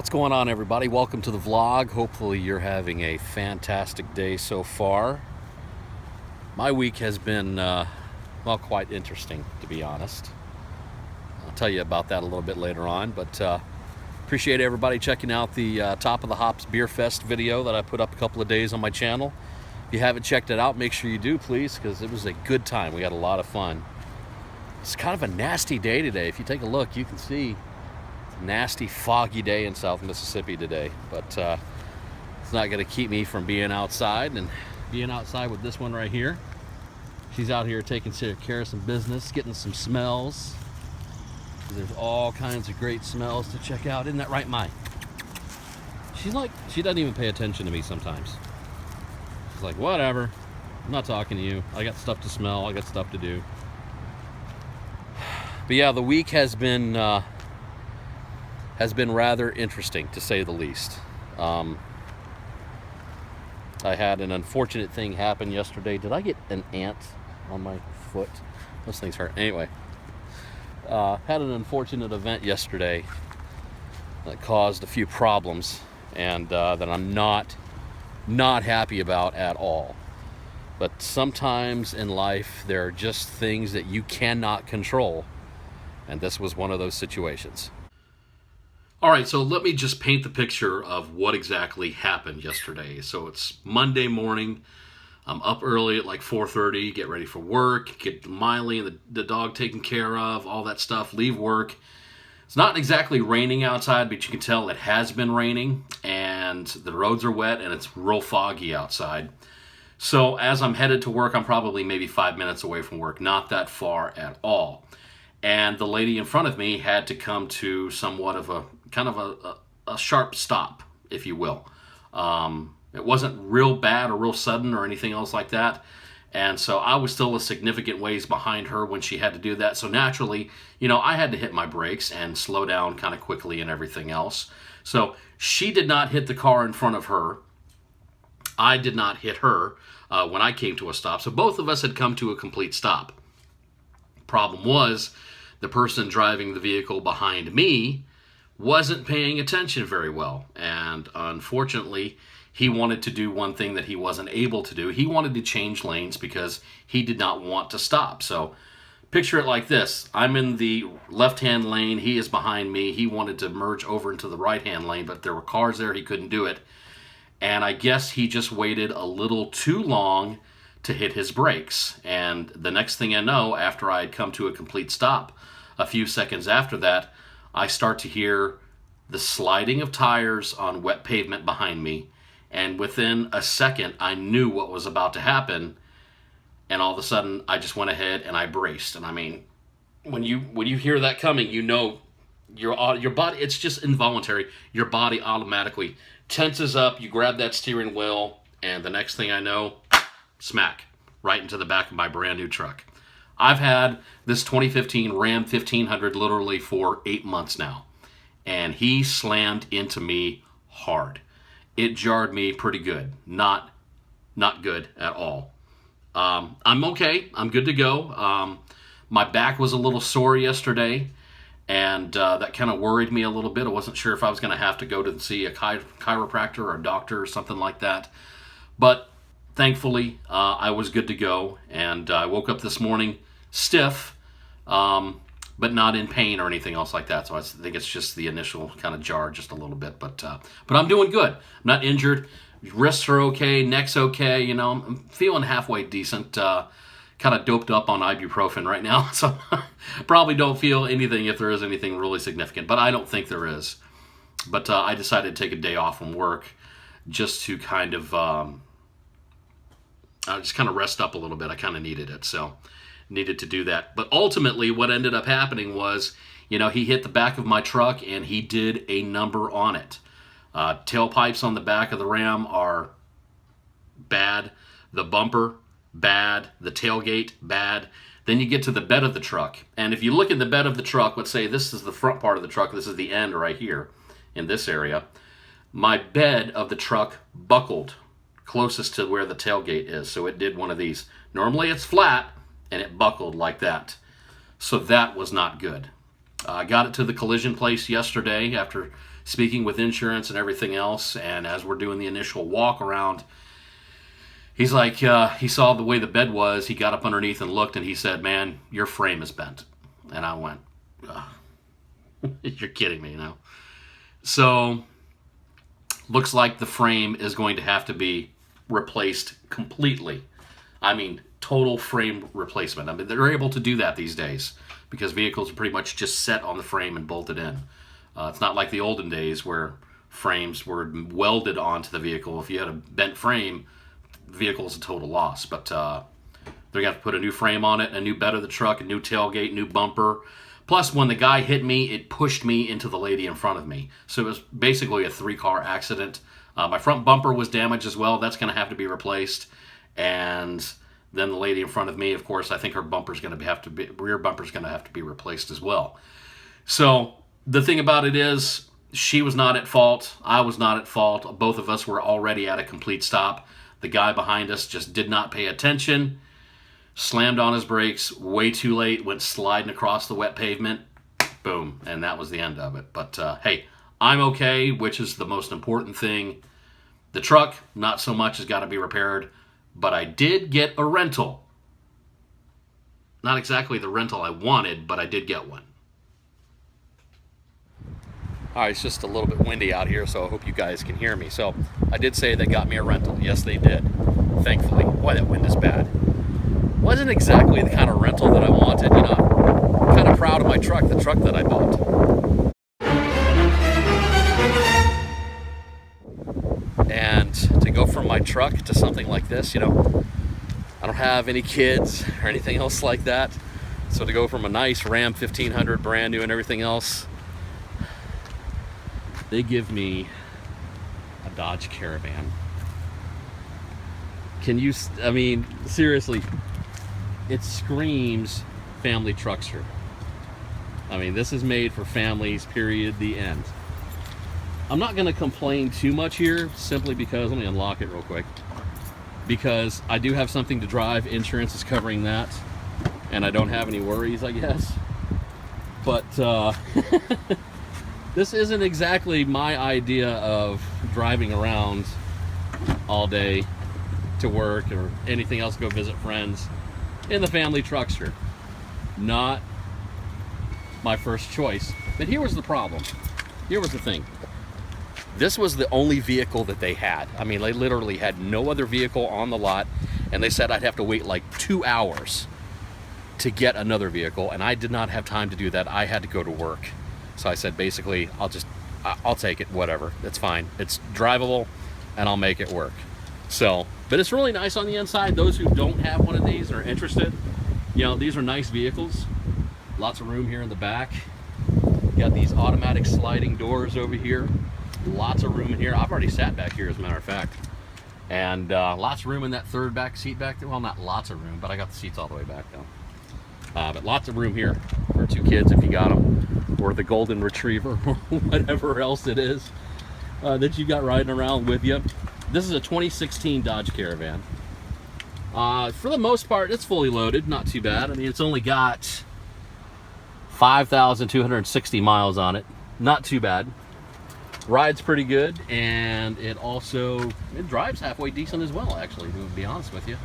What's going on, everybody? Welcome to the vlog. Hopefully you're having a fantastic day so far. My week has been, well, quite interesting, to be honest. I'll tell you about that a little bit later on, but appreciate everybody checking out the Top of the Hops Beer Fest video that I put up a couple of days on my channel. If you haven't checked it out, make sure you do, please, because it was a good time. We had a lot of fun. It's kind of a nasty day today. If you take a look, you can see nasty foggy day in South Mississippi today, but it's not going to keep me from being outside and being outside with this one right here. She's out here taking care of some business, getting some smells. There's all kinds of great smells to check out. Isn't that right, Mai? She doesn't even pay attention to me sometimes. She's like, whatever, I'm not talking to you. I got stuff to smell, I got stuff to do. But yeah, the week has been rather interesting, to say the least. I had an unfortunate thing happen yesterday. Did I get an ant on my foot? Those things hurt. Anyway, had an unfortunate event yesterday that caused a few problems, and that I'm not happy about at all. But sometimes in life, there are just things that you cannot control, and this was one of those situations. All right, so let me just paint the picture of what exactly happened yesterday. So it's Monday morning. I'm up early at like 4:30, get ready for work, get Miley and the dog taken care of, all that stuff, leave work. It's not exactly raining outside, but you can tell it has been raining, and the roads are wet, and it's real foggy outside. So as I'm headed to work, I'm probably maybe 5 minutes away from work, not that far at all. And the lady in front of me had to come to somewhat of a kind of a sharp stop, if you will. It wasn't real bad or real sudden or anything else like that. And so I was still a significant ways behind her when she had to do that. So naturally, I had to hit my brakes and slow down kind of quickly and everything else. So she did not hit the car in front of her. I did not hit her when I came to a stop. So both of us had come to a complete stop. Problem was, the person driving the vehicle behind me wasn't paying attention very well. And unfortunately, he wanted to do one thing that he wasn't able to do. He wanted to change lanes because he did not want to stop. So picture it like this. I'm in the left-hand lane. He is behind me. He wanted to merge over into the right-hand lane, but there were cars there. He couldn't do it. And I guess he just waited a little too long to hit his brakes. And the next thing I know, after I had come to a complete stop, a few seconds after that, I start to hear the sliding of tires on wet pavement behind me. And within a second, I knew what was about to happen. And all of a sudden, I just went ahead and I braced. And I mean, when you hear that coming, your body, it's just involuntary. Your body automatically tenses up. You grab that steering wheel, and the next thing I know, smack, right into the back of my brand new truck. I've had this 2015 Ram 1500 literally for 8 months now, and he slammed into me hard. It jarred me pretty good. Not good at all. I'm okay. I'm good to go. My back was a little sore yesterday, and that kind of worried me a little bit. I wasn't sure if I was going to have to go to see a chiropractor or a doctor or something like that. But thankfully, I was good to go, and I woke up this morning stiff, but not in pain or anything else like that. So I think it's just the initial kind of jar just a little bit. But I'm doing good. I'm not injured. Wrists are okay. Neck's okay. I'm feeling halfway decent. Kind of doped up on ibuprofen right now. So probably don't feel anything if there is anything really significant. But I don't think there is. But I decided to take a day off from work just to kind of rest up a little bit. I kind of needed it, so needed to do that. But ultimately, what ended up happening was, he hit the back of my truck, and he did a number on it. Tailpipes on the back of the Ram are bad. The bumper, bad. The tailgate, bad. Then you get to the bed of the truck. And if you look at the bed of the truck, let's say this is the front part of the truck. This is the end right here in this area. My bed of the truck buckled closest to where the tailgate is. So it did one of these. Normally it's flat, and it buckled like that. So that was not good. I got it to the collision place yesterday after speaking with insurance and everything else. And as we're doing the initial walk around, he's like, he saw the way the bed was. He got up underneath and looked, and he said, "Man, your frame is bent." And I went, "You're kidding me, So, looks like the frame is going to have to be replaced completely. I mean, total frame replacement. I mean, they're able to do that these days because vehicles are pretty much just set on the frame and bolted in. It's not like the olden days where frames were welded onto the vehicle. If you had a bent frame, the vehicle is a total loss. But they're going to have to put a new frame on it, a new bed of the truck, a new tailgate, new bumper. Plus, when the guy hit me, it pushed me into the lady in front of me. So it was basically a 3-car accident. My front bumper was damaged as well. That's going to have to be replaced. And then the lady in front of me, of course, I think her bumper's going to have to be, rear bumper's going to have to be replaced as well. So the thing about it is, she was not at fault. I was not at fault. Both of us were already at a complete stop. The guy behind us just did not pay attention, slammed on his brakes way too late, went sliding across the wet pavement. Boom. And that was the end of it. But hey, I'm okay, which is the most important thing. The truck, not so much, has got to be repaired. But I did get a rental. Not exactly the rental I wanted, but I did get one. All right, it's just a little bit windy out here, so I hope you guys can hear me. So I did say they got me a rental. Yes, they did. Thankfully. Boy, that wind is bad. Wasn't exactly the kind of rental that I wanted, I'm kind of proud of my truck, the truck that I bought. And to go from my truck to something like this, I don't have any kids or anything else like that. So to go from a nice Ram 1500 brand new and everything else, they give me a Dodge Caravan. Seriously, it screams family truckster. This is made for families, period, the end. I'm not going to complain too much here, simply because, let me unlock it real quick, because I do have something to drive. Insurance is covering that, and I don't have any worries, I guess. But this isn't exactly my idea of driving around all day to work or anything else, go visit friends in the family truckster. Not my first choice. But here was the problem. Here was the thing. This was the only vehicle that they had. They literally had no other vehicle on the lot, and they said I'd have to wait like 2 hours to get another vehicle, and I did not have time to do that. I had to go to work. So I said, basically, I'll take it, whatever. It's fine. It's drivable, and I'll make it work. So, but it's really nice on the inside. Those who don't have one of these are interested. These are nice vehicles. Lots of room here in the back. Got these automatic sliding doors over here. Lots of room in here. I've already sat back here, as a matter of fact. And lots of room in that third back seat back there. Well, not lots of room, but I got the seats all the way back though. But lots of room here for 2 kids if you got them, or the golden retriever, or whatever else it is that you got riding around with you. This is a 2016 Dodge Caravan. For the most part, it's fully loaded, not too bad. It's only got 5,260 miles on it. Not too bad. Rides pretty good, and it drives halfway decent as well, actually, to be honest with you.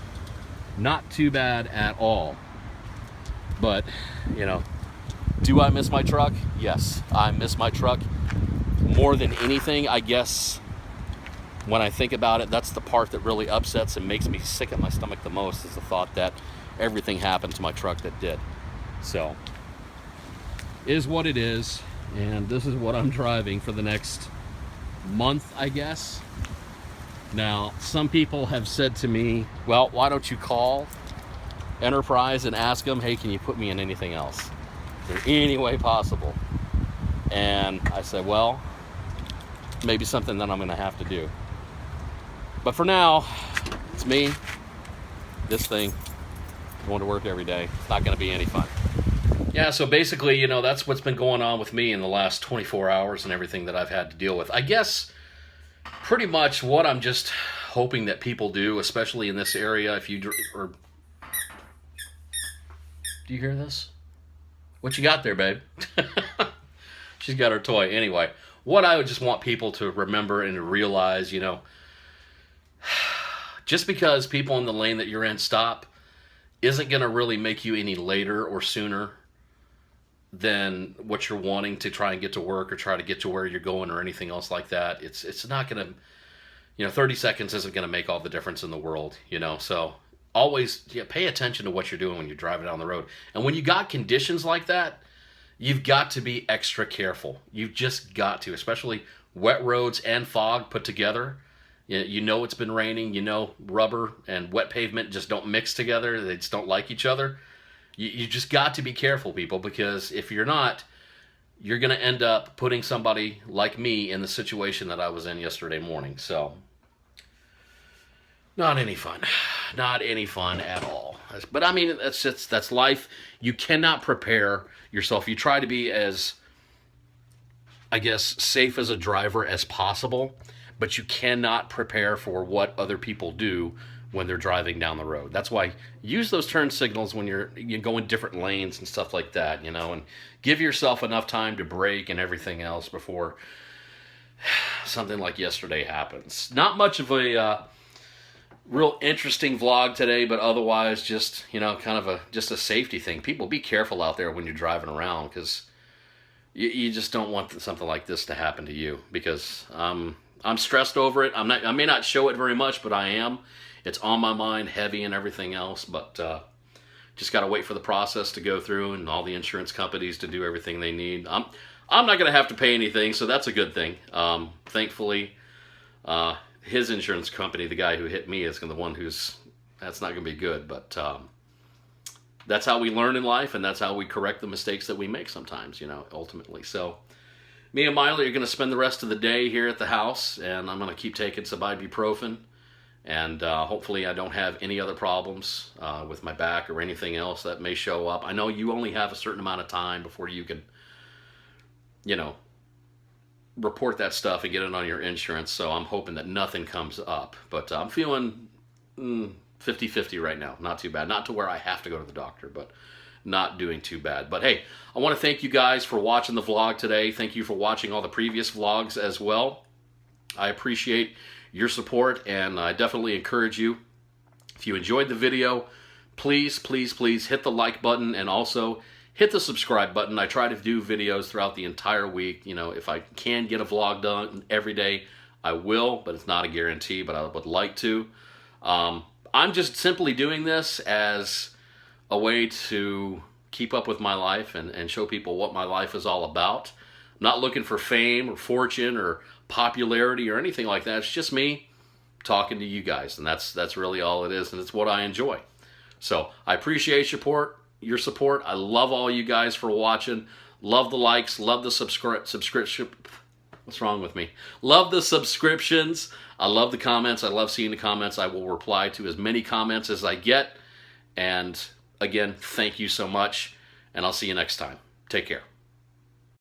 Not too bad at all. But, do I miss my truck? Yes, I miss my truck. More than anything, I guess, when I think about it, that's the part that really upsets and makes me sick at my stomach the most, is the thought that everything happened to my truck that did. So, is what it is, and this is what I'm driving for the next month, I guess. Now, some people have said to me, well, why don't you call Enterprise and ask them, hey, can you put me in anything else? Is there any way possible? And I said, well, maybe something that I'm going to have to do. But for now, it's me, this thing, going to work every day. It's not going to be any fun. Yeah, so basically, that's what's been going on with me in the last 24 hours and everything that I've had to deal with. I guess pretty much what I'm just hoping that people do, especially in this area, do you hear this? What you got there, babe? She's got her toy. Anyway, what I would just want people to remember and to realize, just because people in the lane that you're in stop isn't going to really make you any later or sooner than what you're wanting to try and get to work or try to get to where you're going or anything else like that. It's not going to, 30 seconds isn't going to make all the difference in the world, So always pay attention to what you're doing when you're driving down the road. And when you got conditions like that, you've got to be extra careful. You've just got to, especially wet roads and fog put together. It's been raining. Rubber and wet pavement just don't mix together. They just don't like each other. You just got to be careful, people, because if you're not, you're going to end up putting somebody like me in the situation that I was in yesterday morning. So, not any fun. Not any fun at all. But I mean, that's life. You cannot prepare yourself. You try to be as, I guess, safe as a driver as possible, but you cannot prepare for what other people do when they're driving down the road. That's why use those turn signals when you go in different lanes and stuff like that, and give yourself enough time to brake and everything else before something like yesterday happens. Not much of a real interesting vlog today, but otherwise just, kind of a safety thing. People, be careful out there when you're driving around, because you just don't want something like this to happen to you, because I'm stressed over it. I may not show it very much, but I am. It's on my mind, heavy and everything else, but just got to wait for the process to go through and all the insurance companies to do everything they need. I'm not going to have to pay anything, so that's a good thing. Thankfully, his insurance company, the guy who hit me, is the one that's not going to be good, but that's how we learn in life, and that's how we correct the mistakes that we make sometimes, ultimately. So me and Miley are going to spend the rest of the day here at the house, and I'm going to keep taking some ibuprofen. And hopefully I don't have any other problems with my back or anything else that may show up. I know you only have a certain amount of time before you can, report that stuff and get it on your insurance. So I'm hoping that nothing comes up. But I'm feeling 50-50 right now. Not too bad. Not to where I have to go to the doctor, but not doing too bad. But hey, I want to thank you guys for watching the vlog today. Thank you for watching all the previous vlogs as well. I appreciate your support, and I definitely encourage you, if you enjoyed the video, please hit the like button, and also hit the subscribe button. I try to do videos throughout the entire week. If I can get a vlog done every day, I will, but it's not a guarantee, but I would like to. I'm just simply doing this as a way to keep up with my life and show people what my life is all about. I'm not looking for fame or fortune or popularity or anything like that. It's just me talking to you guys, and that's really all it is, and it's what I enjoy. So I appreciate your support. I love all you guys for watching. Love the likes, love the subscription. What's wrong with me? Love the subscriptions. I love the comments. I love seeing the comments. I will reply to as many comments as I get. And again, thank you so much, and I'll see you next time. Take care.